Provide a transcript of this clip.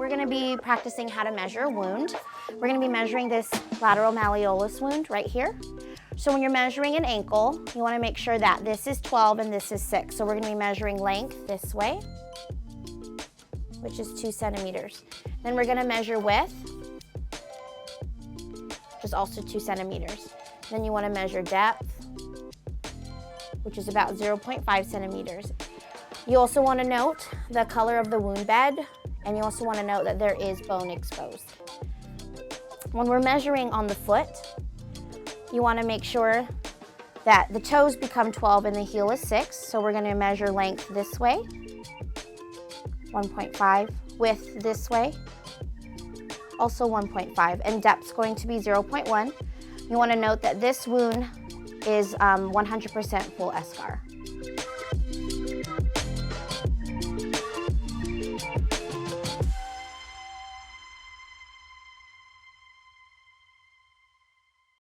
we're gonna be practicing how to measure a wound. We're gonna be measuring this lateral malleolus wound right here. So when you're measuring an ankle, you wanna make sure that this is 12 and this is 6. So we're gonna be measuring length this way, which is 2 centimeters. Then we're gonna measure width, which is also 2 centimeters. Then you wanna measure depth, which is about 0.5 centimeters. You also wanna note the color of the wound bed, and you also wanna note that there is bone exposed. When we're measuring on the foot, you wanna make sure that the toes become 12 and the heel is 6. So we're gonna measure length this way, 1.5, width this way, also 1.5, and depth's going to be 0.1. You wanna note that this wound is 100% full eschar.